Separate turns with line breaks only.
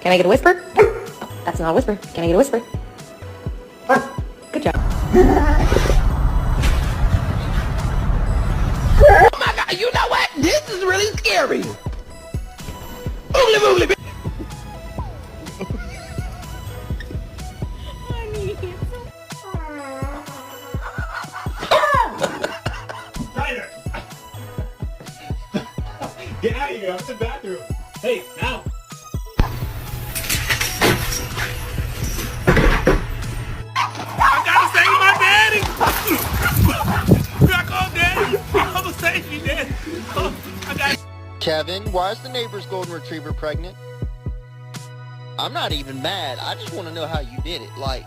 Can I get a whisper? That's not a whisper. Can I get a whisper? Good job.
Oh my God, you know what? This is really scary. Oogly boogly.
Get out of here, I'm in the bathroom. Hey, out. I gotta save my daddy. I called daddy. I'm gonna save you, daddy. I got.
Kevin, why is the neighbor's golden retriever pregnant? I'm not even mad. I just want to know how you did it. Like,